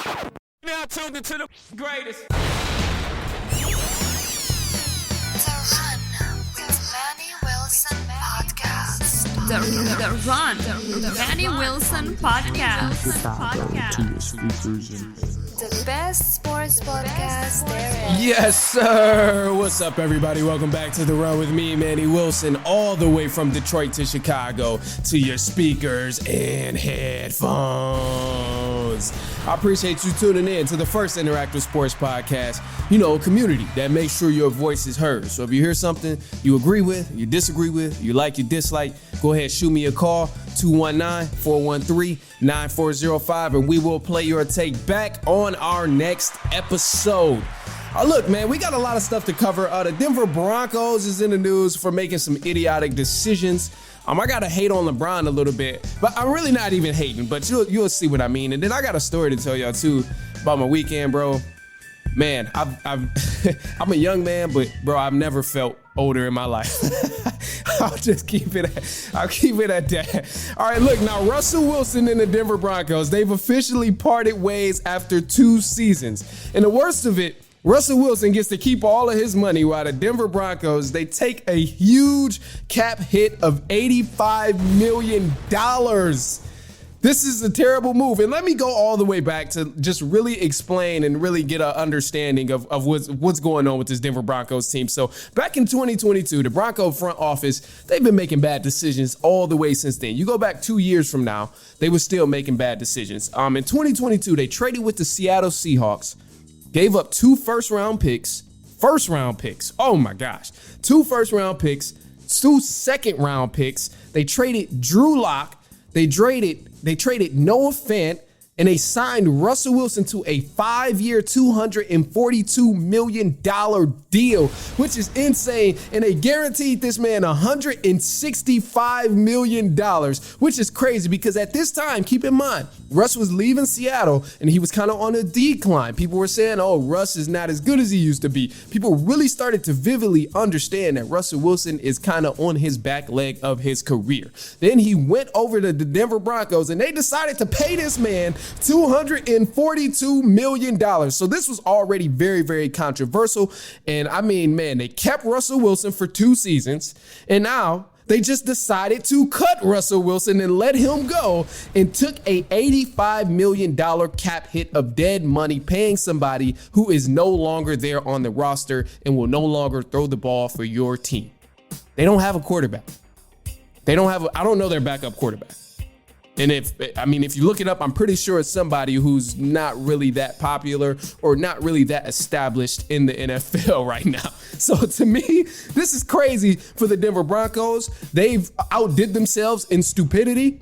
Now tuned into the greatest. The Run with Manny Wilson podcast. The Run, the Manny Wilson podcast. The best sports podcast there is. Yes, sir. What's up, everybody? Welcome back to The Run with me, Manny Wilson, all the way from Detroit to Chicago to your speakers and headphones. I appreciate you tuning in to the first interactive sports podcast, a community that makes sure your voice is heard. So if you hear something you agree with, you disagree with, you like, you dislike, go ahead, shoot me a call, 219-413-9405, and we will play your take back on our next episode. Look, man, we got a lot of stuff to cover. The Denver Broncos is in the news for making some idiotic decisions. I got to hate on LeBron a little bit, but I'm really not even hating, but you'll see what I mean. And then I got a story to tell y'all, too, about my weekend, bro. Man, I'm a young man, but, bro, I've never felt older in my life. I'll keep it at that. All right, look, now Russell Wilson and the Denver Broncos, they've officially parted ways after 2 seasons. And the worst of it, Russell Wilson gets to keep all of his money while the Denver Broncos, they take a huge cap hit of $85 million. This is a terrible move. And let me go all the way back to just really explain and really get an understanding of what's going on with this Denver Broncos team. So back in 2022, the Bronco front office, they've been making bad decisions all the way since then. You go back 2 years from now, they were still making bad decisions. In 2022, they traded with the Seattle Seahawks, gave up 2 first-round picks. Oh my gosh. 2 first-round picks, 2 second-round picks. They traded Drew Lock. They traded Noah Fant, and they signed Russell Wilson to a 5-year, $242 million deal, which is insane. And they guaranteed this man $165 million, which is crazy because at this time, keep in mind, Russ was leaving Seattle and he was kind of on a decline. People were saying, oh, Russ is not as good as he used to be. People really started to vividly understand that Russell Wilson is kind of on his back leg of his career. Then he went over to the Denver Broncos and they decided to pay this man $242 million. So this was already very, very controversial. And I mean, man, they kept Russell Wilson for 2 seasons. And now they just decided to cut Russell Wilson and let him go and took a $85 million cap hit of dead money, paying somebody who is no longer there on the roster and will no longer throw the ball for your team. They don't have a quarterback. I don't know their backup quarterback. And if you look it up, I'm pretty sure it's somebody who's not really that popular or not really that established in the NFL right now. So to me, this is crazy for the Denver Broncos. They've outdid themselves in stupidity.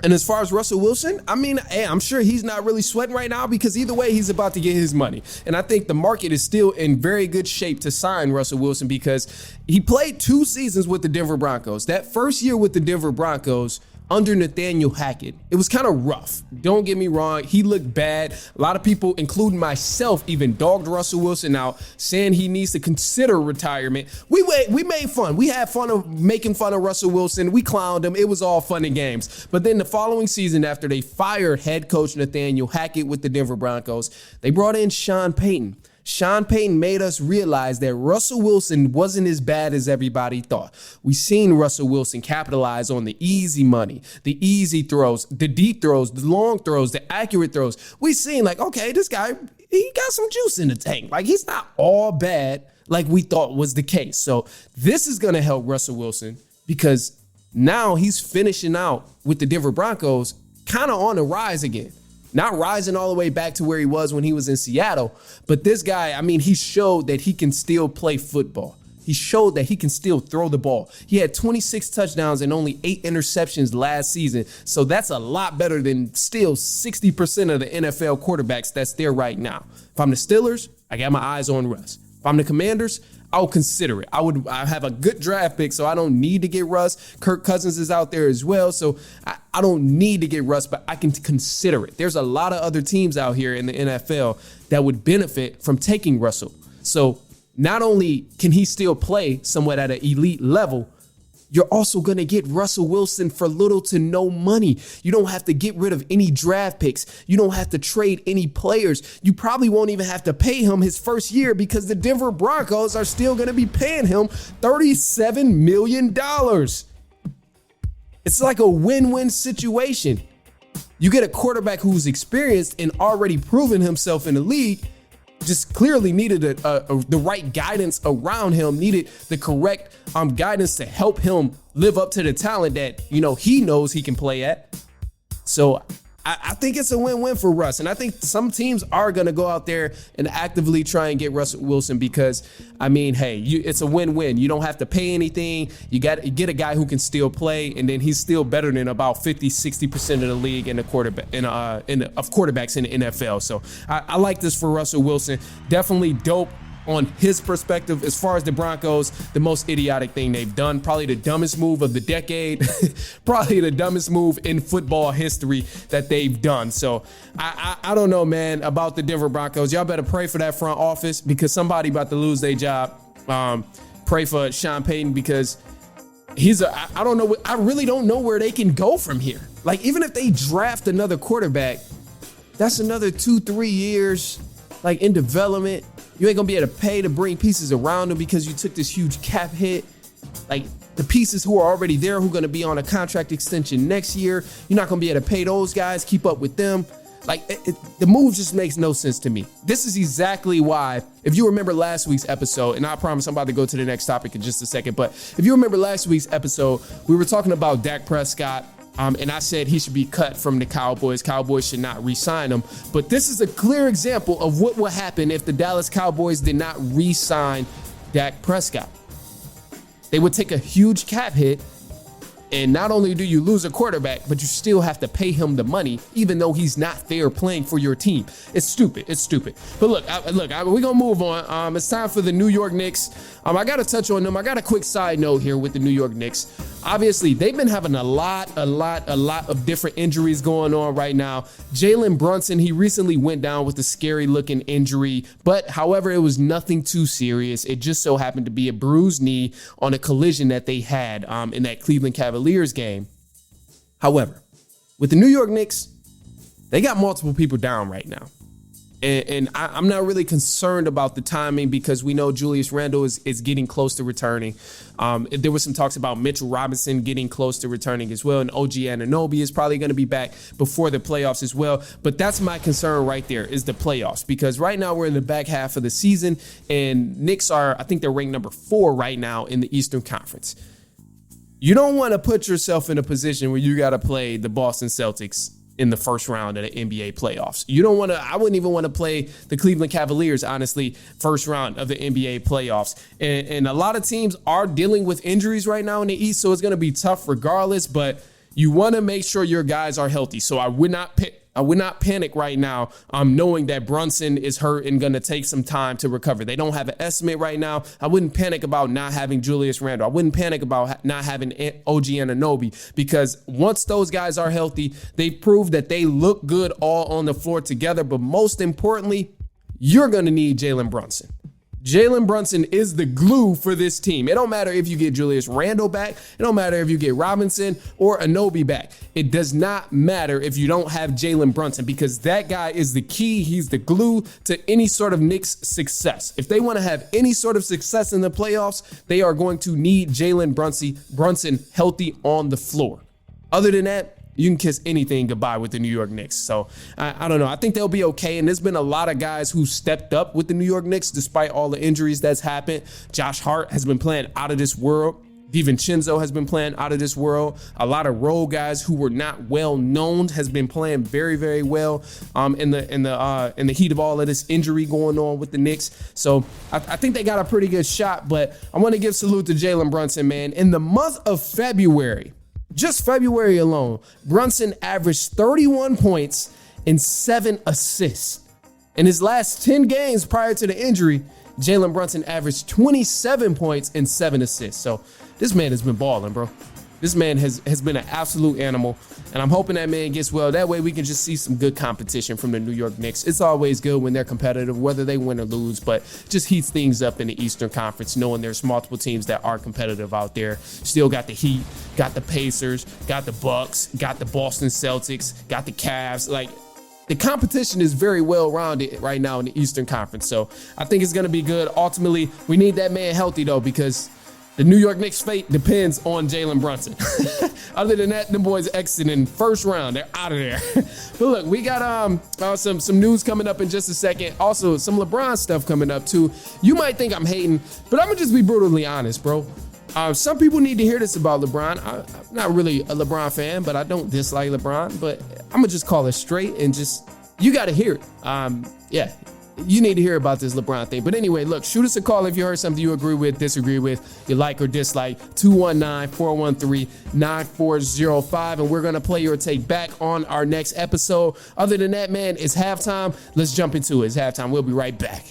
And as far as Russell Wilson, I'm sure he's not really sweating right now because either way, he's about to get his money. And I think the market is still in very good shape to sign Russell Wilson because he played 2 seasons with the Denver Broncos. That first year with the Denver Broncos, under Nathaniel Hackett, it was kind of rough. Don't get me wrong. He looked bad. A lot of people, including myself, even dogged Russell Wilson out, saying he needs to consider retirement. We made fun. We had fun of making fun of Russell Wilson. We clowned him. It was all fun and games. But then the following season, after they fired head coach Nathaniel Hackett with the Denver Broncos, they brought in Sean Payton. Sean Payton made us realize that Russell Wilson wasn't as bad as everybody thought. We seen Russell Wilson capitalize on the easy money, the easy throws, the deep throws, the long throws, the accurate throws. We seen okay, this guy, he got some juice in the tank. He's not all bad like we thought was the case. So this is going to help Russell Wilson because now he's finishing out with the Denver Broncos kind of on the rise again. Not rising all the way back to where he was when he was in Seattle, but this guy, he showed that he can still play football. He showed that he can still throw the ball. He had 26 touchdowns and only 8 interceptions last season, so that's a lot better than still 60% of the NFL quarterbacks that's there right now. If I'm the Steelers, I got my eyes on Russ. If I'm the Commanders, I'll consider it. I have a good draft pick, so I don't need to get Russ. Kirk Cousins is out there as well, so I don't need to get Russ, but I can consider it. There's a lot of other teams out here in the NFL that would benefit from taking Russell. So not only can he still play somewhat at an elite level, you're also going to get Russell Wilson for little to no money. You don't have to get rid of any draft picks. You don't have to trade any players. You probably won't even have to pay him his first year because the Denver Broncos are still going to be paying him $37 million. It's like a win-win situation. You get a quarterback who's experienced and already proven himself in the league, just clearly needed the right guidance around him, needed the correct guidance to help him live up to the talent that, he knows he can play at. So I think it's a win-win for Russ. And I think some teams are going to go out there and actively try and get Russell Wilson because, it's a win-win. You don't have to pay anything. You get a guy who can still play, and then he's still better than about 50-60% of the league in the quarterback of quarterbacks in the NFL. So I like this for Russell Wilson. Definitely dope on his perspective. As far as the Broncos, the most idiotic thing they've done, probably the dumbest move of the decade, probably the dumbest move in football history that they've done. So I don't know, man, about the Denver Broncos. Y'all better pray for that front office because somebody about to lose their job. Pray for Sean Payton because I don't know. I really don't know where they can go from here. Like, even if they draft another quarterback, that's another 2-3 years, like, in development. You ain't gonna be able to pay to bring pieces around them because you took this huge cap hit. Like, the pieces who are already there, who are gonna be on a contract extension next year, you're not gonna be able to pay those guys, keep up with them. Like, the move just makes no sense to me. This is exactly why, if you remember last week's episode, and I promise I'm about to go to the next topic in just a second, but if you remember last week's episode, we were talking about Dak Prescott. And I said he should be cut from the Cowboys. Cowboys should not re-sign him. But this is a clear example of what would happen if the Dallas Cowboys did not re-sign Dak Prescott. They would take a huge cap hit. And not only do you lose a quarterback, but you still have to pay him the money, even though he's not there playing for your team. It's stupid. It's stupid. But look, we're going to move on. It's time for the New York Knicks. I got to touch on them. I got a quick side note here with the New York Knicks. Obviously, they've been having a lot of different injuries going on right now. Jalen Brunson, he recently went down with a scary looking injury, but however, it was nothing too serious. It just so happened to be a bruised knee on a collision that they had in that Cleveland Cavaliers game. However, with the New York Knicks, they got multiple people down right now. And I'm not really concerned about the timing because we know Julius Randle is getting close to returning. There was some talks about Mitchell Robinson getting close to returning as well. And OG Anunoby is probably going to be back before the playoffs as well. But that's my concern right there is the playoffs, because right now we're in the back half of the season and Knicks I think they're ranked number 4 right now in the Eastern Conference. You don't want to put yourself in a position where you got to play the Boston Celtics in the first round of the NBA playoffs. I wouldn't even want to play the Cleveland Cavaliers, honestly, first round of the NBA playoffs. And a lot of teams are dealing with injuries right now in the East, so it's going to be tough regardless, but you want to make sure your guys are healthy. So I would not panic right now, knowing that Brunson is hurt and going to take some time to recover. They don't have an estimate right now. I wouldn't panic about not having Julius Randle. I wouldn't panic about not having OG Anunoby, because once those guys are healthy, they prove that they look good all on the floor together. But most importantly, you're going to need Jalen Brunson. Jalen Brunson is the glue for this team. It don't matter if you get Julius Randle back. It don't matter if you get Robinson or Anunoby back. It does not matter if you don't have Jalen Brunson, because that guy is the key. He's the glue to any sort of Knicks success. If they want to have any sort of success in the playoffs, they are going to need Jalen Brunson healthy on the floor. Other than that, you can kiss anything goodbye with the New York Knicks. So I don't know. I think they'll be okay. And there's been a lot of guys who stepped up with the New York Knicks despite all the injuries that's happened. Josh Hart has been playing out of this world. DiVincenzo has been playing out of this world. A lot of role guys who were not well known has been playing very, very well in the heat of all of this injury going on with the Knicks. So I think they got a pretty good shot. But I want to give salute to Jalen Brunson, man. In the month of February, just February alone, Brunson averaged 31 points and 7 assists. In his last 10 games prior to the injury, Jalen Brunson averaged 27 points and 7 assists. So this man has been balling, bro. This man has been an absolute animal, and I'm hoping that man gets well. That way we can just see some good competition from the New York Knicks. It's always good when they're competitive, whether they win or lose, but just heats things up in the Eastern Conference, knowing there's multiple teams that are competitive out there. Still got the Heat, got the Pacers, got the Bucks, got the Boston Celtics, got the Cavs. Like, the competition is very well-rounded right now in the Eastern Conference, so I think it's going to be good. Ultimately, we need that man healthy, though, because the New York Knicks' fate depends on Jalen Brunson. Other than that, them boys exiting first round. They're out of there. But look, we got some news coming up in just a second. Also, some LeBron stuff coming up, too. You might think I'm hating, but I'm going to just be brutally honest, bro. Some people need to hear this about LeBron. I'm not really a LeBron fan, but I don't dislike LeBron. But I'm going to just call it straight and just, you got to hear it. Yeah. You need to hear about this LeBron thing. But anyway, look, shoot us a call if you heard something you agree with, disagree with, you like or dislike. 219-413-9405. And we're going to play your take back on our next episode. Other than that, man, it's halftime. Let's jump into it. It's halftime. We'll be right back.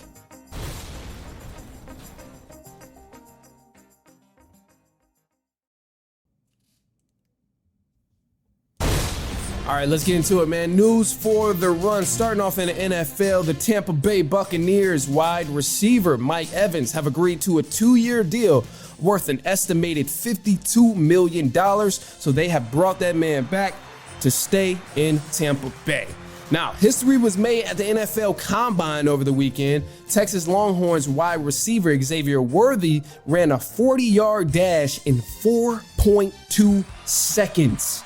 All right, let's get into it, man. News for the run. Starting off in the NFL, the Tampa Bay Buccaneers wide receiver Mike Evans have agreed to a 2-year deal worth an estimated $52 million. So they have brought that man back to stay in Tampa Bay. Now, history was made at the NFL Combine over the weekend. Texas Longhorns wide receiver Xavier Worthy ran a 40-yard dash in 4.2 seconds.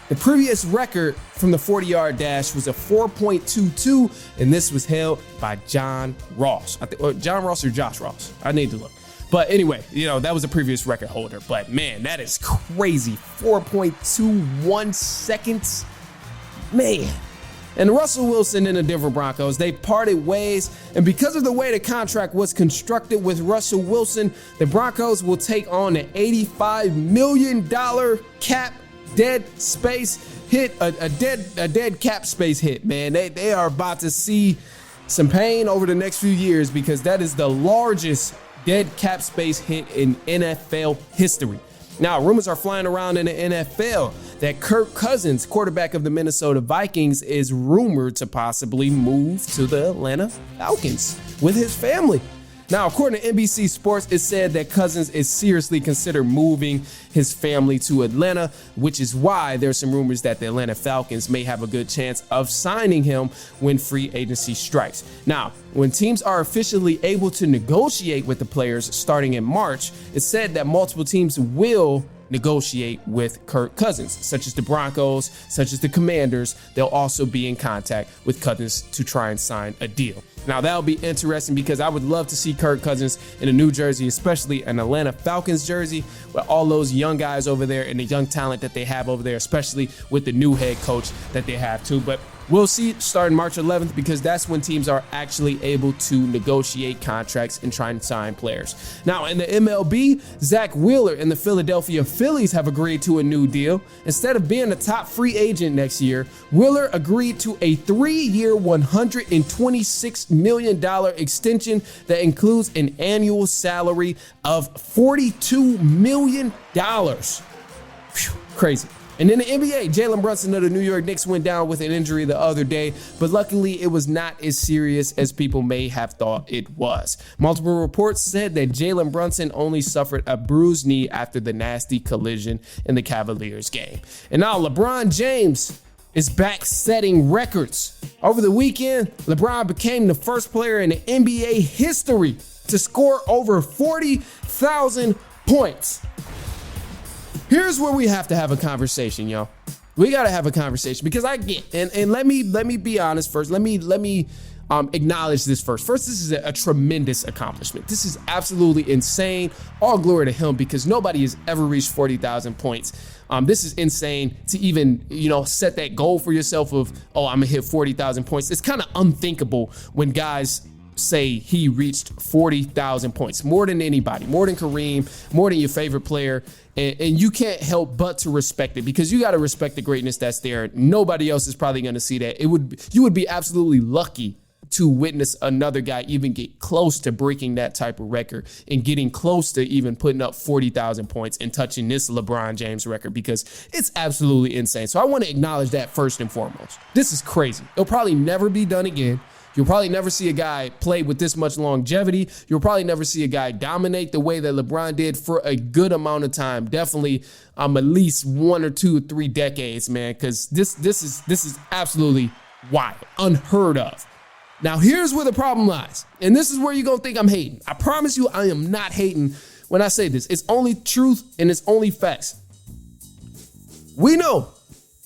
The previous record from the 40-yard dash was a 4.22, and this was held by John Ross. John Ross or Josh Ross? I need to look. But anyway, that was a previous record holder. But man, that is crazy. 4.21 seconds. Man. And Russell Wilson and the Denver Broncos, they parted ways. And because of the way the contract was constructed with Russell Wilson, the Broncos will take on an $85 million cap dead space hit, a dead cap space hit, man. They are about to see some pain over the next few years because that is the largest dead cap space hit in NFL history. Now, rumors are flying around in the NFL that Kirk Cousins, quarterback of the Minnesota Vikings, is rumored to possibly move to the Atlanta Falcons with his family. Now, according to NBC Sports, it said that Cousins is seriously considering moving his family to Atlanta, which is why there's some rumors that the Atlanta Falcons may have a good chance of signing him when free agency strikes. Now, when teams are officially able to negotiate with the players starting in March, it's said that multiple teams will negotiate with Kirk Cousins, such as the Broncos, such as the Commanders. They'll also be in contact with Cousins to try and sign a deal. Now, that'll be interesting because I would love to see Kirk Cousins in a new jersey, especially an Atlanta Falcons jersey, with all those young guys over there and the young talent that they have over there, especially with the new head coach that they have too. But we'll see starting March 11th because that's when teams are actually able to negotiate contracts and try and sign players. Now, in the MLB, Zach Wheeler and the Philadelphia Phillies have agreed to a new deal. Instead of being a top free agent next year, Wheeler agreed to a 3-year, $126 million extension that includes an annual salary of $42 million. Whew, crazy. And in the NBA, Jalen Brunson of the New York Knicks went down with an injury the other day, but luckily it was not as serious as people may have thought it was. Multiple reports said that Jalen Brunson only suffered a bruised knee after the nasty collision in the Cavaliers game. And now LeBron James is back setting records. Over the weekend, LeBron became the first player in the NBA history to score over 40,000 points. Here's where we have to have a conversation, y'all. We got to have a conversation because I get, and let me be honest first. Let me acknowledge this first. First, this is a tremendous accomplishment. This is absolutely insane. All glory to him because nobody has ever reached 40,000 points. This is insane to even, set that goal for yourself of, I'm gonna hit 40,000 points. It's kind of unthinkable when guys say he reached 40,000 points, more than anybody, more than Kareem, more than your favorite player. And you can't help but to respect it because you got to respect the greatness that's there. Nobody else is probably going to see that. You would be absolutely lucky to witness another guy even get close to breaking that type of record and getting close to even putting up 40,000 points and touching this LeBron James record, because it's absolutely insane. So I want to acknowledge that first and foremost. This is crazy. It'll probably never be done again. You'll probably never see a guy play with this much longevity. You'll probably never see a guy dominate the way that LeBron did for a good amount of time. Definitely at least 1 or 2 or 3 decades, man, because this is absolutely wild, unheard of. Now, here's where the problem lies. And this is where you're going to think I'm hating. I promise you I am not hating when I say this. It's only truth and it's only facts. We know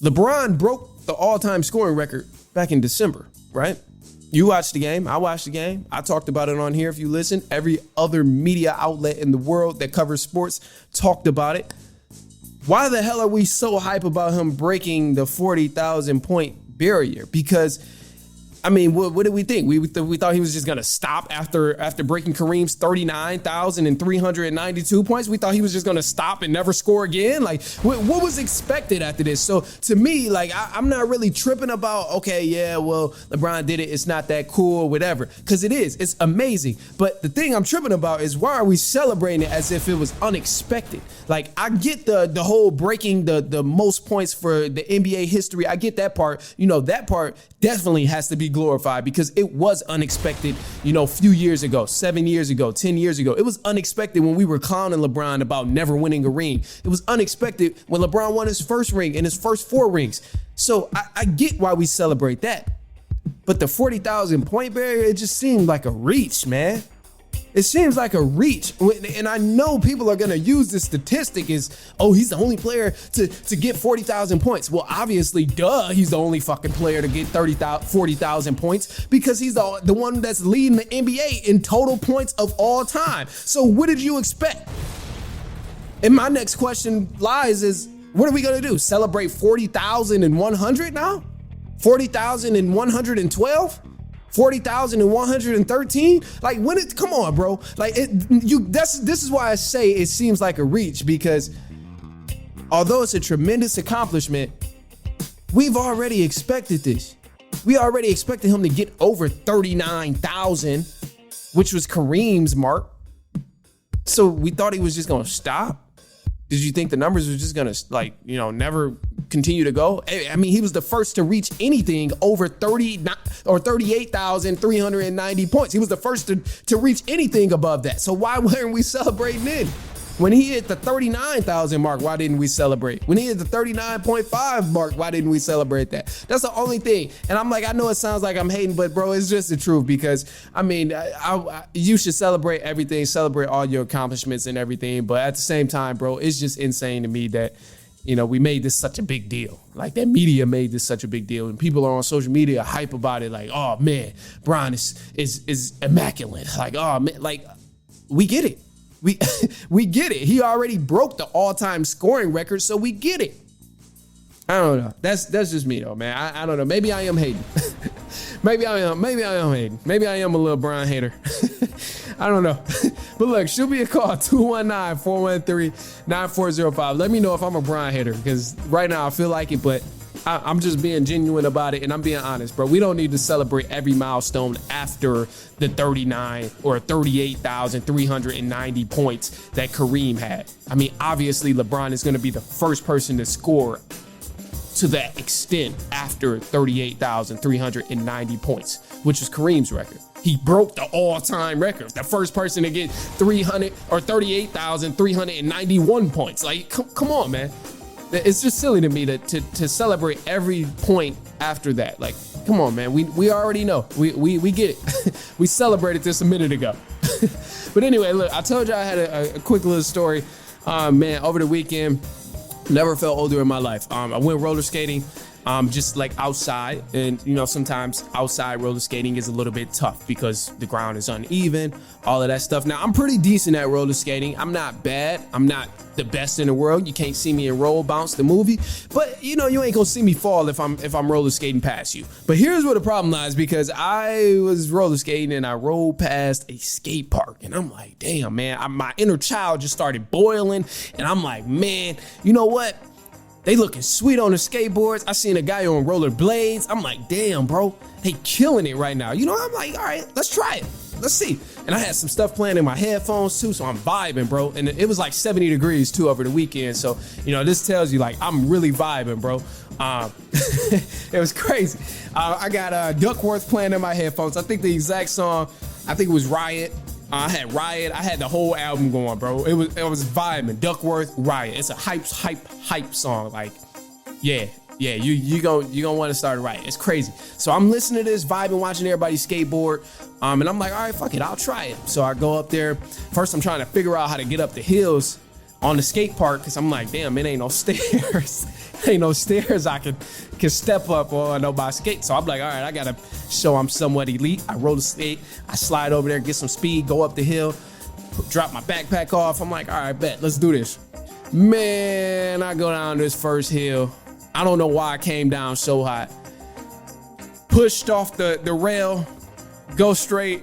LeBron broke the all-time scoring record back in December, right? You watched the game. I watched the game. I talked about it on here if you listen. Every other media outlet in the world that covers sports talked about it. Why the hell are we so hype about him breaking the 40,000 point barrier? Because I mean, what did we think? We thought he was just going to stop after breaking Kareem's 39,392 points. We thought he was just going to stop and never score again. Like, what was expected after this? So to me, like, I'm not really tripping about, okay, yeah, well, LeBron did it. It's not that cool, whatever, because it is. It's amazing. But the thing I'm tripping about is, why are we celebrating it as if it was unexpected? Like, I get the whole breaking the most points for the NBA history. I get that part. You know, that part definitely has to be glorified, because it was unexpected, you know, a few years ago, 7 years ago, 10 years ago. It was unexpected when we were clowning LeBron about never winning a ring. It was unexpected when LeBron won his first ring and his first 4 rings. So I get why we celebrate that. But the 40,000 point barrier, it just seemed like a reach, man. It seems like a reach. And I know people are going to use this statistic as, oh, he's the only player to get 40,000 points. Well, obviously, he's the only fucking player to get 40,000 points, because he's the one that's leading the NBA in total points of all time. So what did you expect? And my next question lies is, what are we going to do? Celebrate 40,100 now? 40,112? 40,113? Like, come on, bro. Like, this is why I say it seems like a reach, because although it's a tremendous accomplishment, we've already expected this. We already expected him to get over 39,000, which was Kareem's mark. So we thought he was just going to stop. Did you think the numbers were just going to, like, you know, never continue to go? I mean, he was the first to reach anything over 38,390 points. He was the first to reach anything above that. So why weren't we celebrating then? When he hit the 39,000 mark, why didn't we celebrate? When he hit the 39.5 mark, why didn't we celebrate that? That's the only thing. And I'm like, I know it sounds like I'm hating, but bro, it's just the truth, because I mean, you should celebrate everything, celebrate all your accomplishments and everything. But at the same time, bro, it's just insane to me that, you know, we made this such a big deal. Like, that media made this such a big deal, and people are on social media hype about it. Like, oh man, Bron is immaculate. Like, oh man, like, we get it. We get it. He already broke the all-time scoring record, so we get it. I don't know. That's just me though, man. I don't know. Maybe I am hating. Maybe I am hating. Maybe I am a little Bron hater. I don't know. But look, shoot me a call, 219-413-9405. Let me know if I'm a Bron hater, because right now I feel like it, but I'm just being genuine about it, and I'm being honest, bro. We don't need to celebrate every milestone after the 39 or 38,390 points that Kareem had. I mean, obviously, LeBron is going to be the first person to score to that extent after 38,390 points, which was Kareem's record. He broke the all-time record, the first person to get 300 or 38,391 points. Like, come on, man. It's just silly to me to celebrate every point after that. Like, come on, man. We already know. We get it. We celebrated this a minute ago. But anyway, look, I told you I had a quick little story. Man, over the weekend, never felt older in my life. I went roller skating. Just like outside, and you know, sometimes outside roller skating is a little bit tough because the ground is uneven, all of that stuff. Now, I'm pretty decent at roller skating. I'm not bad. I'm not the best in the world. You can't see me in Roll Bounce, the movie, but you know, you ain't gonna see me fall if I'm roller skating past you. But here's where the problem lies, because I was roller skating and I rolled past a skate park, and I'm like, damn, man, my inner child just started boiling, and I'm like, man, you know what? They looking sweet on the skateboards. I seen a guy on rollerblades. I'm like, damn, bro, they killing it right now. You know, I'm like, all right, let's try it. Let's see. And I had some stuff playing in my headphones too, so I'm vibing, bro. And it was like 70 degrees too over the weekend. So, you know, this tells you like I'm really vibing, bro. It was crazy. I got Duckworth playing in my headphones. I think the exact song, I think it was Riot. I had Riot. I had the whole album going, bro. It was vibing. Duckworth, Riot. It's a hype song. Like, yeah, you gonna want to start it right. It's crazy. So I'm listening to this, vibing, watching everybody skateboard. And I'm like, all right, fuck it, I'll try it. So I go up there. First, I'm trying to figure out how to get up the hills on the skate park, because I'm like, damn, it ain't no stairs. Ain't no stairs I can step up on my skate. So I'm like, all right, I gotta show I'm somewhat elite. I roll the skate, I slide over there, get some speed, go up the hill, drop my backpack off. I'm like, all right, bet, let's do this. Man, I go down this first hill. I don't know why I came down so hot. Pushed off the rail, go straight.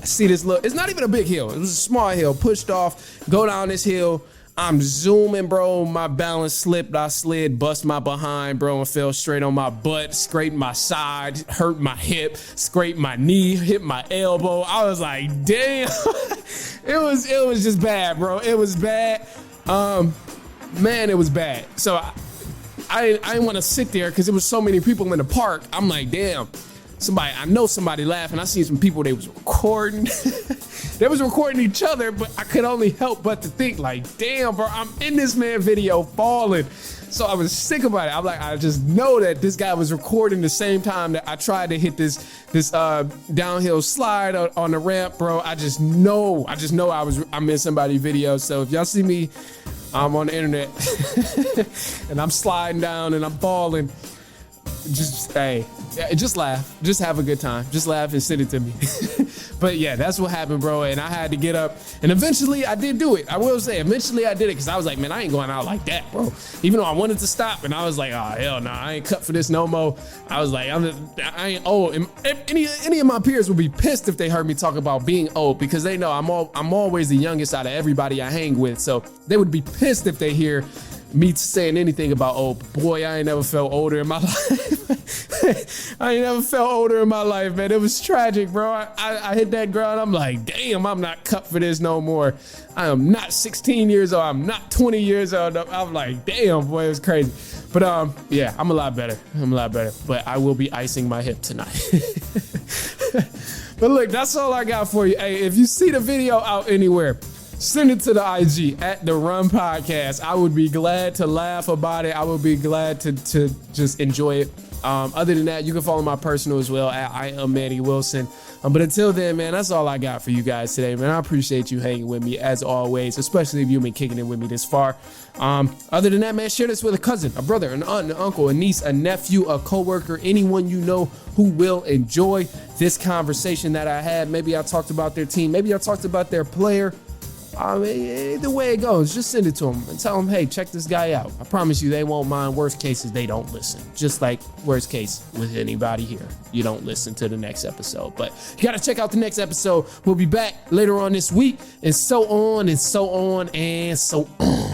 I see this look. It's not even a big hill. It was a small hill. Pushed off, go down this hill. I'm zooming, bro. My balance slipped. I slid, bust my behind, bro, and fell straight on my butt, scraped my side, hurt my hip, scraped my knee, hit my elbow. I was like, damn. It was just bad, bro. It was bad. Man, it was bad. So I didn't want to sit there because there was so many people in the park. I'm like, damn. I know somebody laughing. I seen some people, they was recording. They was recording each other, but I could only help but to think like, damn, bro, I'm in this man video falling. So I was sick about it. I'm like, I just know that this guy was recording the same time that I tried to hit this downhill slide on the ramp, bro. I just know I'm in somebody's video. So if y'all see me, I'm on the internet and I'm sliding down and I'm falling, just laugh, just have a good time, just laugh and send it to me. But yeah, that's what happened, bro. And I had to get up, and eventually I did do it. I will say, eventually I did it, because I was like, man, I ain't going out like that, bro. Even though I wanted to stop, and I was like, oh hell no, I ain't cut for this no more. I was like, I ain't old. And any of my peers would be pissed if they heard me talk about being old, because they know I'm always the youngest out of everybody I hang with. So they would be pissed if they hear me saying anything about old. Boy, I ain't never felt older in my life. I ain't never felt older in my life, man. It was tragic, bro. I hit that ground. I'm like, damn, I'm not cut for this no more. I am not 16 years old. I'm not 20 years old. I'm like, damn, boy, it was crazy. But yeah, I'm a lot better. But I will be icing my hip tonight. But look, that's all I got for you. Hey, if you see the video out anywhere, send it to the IG at The Run Podcast. I would be glad to laugh about it. I would be glad to just enjoy it. Other than that, you can follow my personal as well at I am Manny Wilson. But until then, man, that's all I got for you guys today, man. I appreciate you hanging with me as always, especially if you've been kicking it with me this far. Other than that, man, share this with a cousin, a brother, an aunt, an uncle, a niece, a nephew, a coworker, anyone you know who will enjoy this conversation that I had. Maybe I talked about their team. Maybe I talked about their player. Either way it goes, just send it to them and tell them, hey, check this guy out. I promise you they won't mind. Worst case is they don't listen. Just like worst case with anybody here, you don't listen to the next episode. But you got to check out the next episode. We'll be back later on this week, and so on and so on and so on.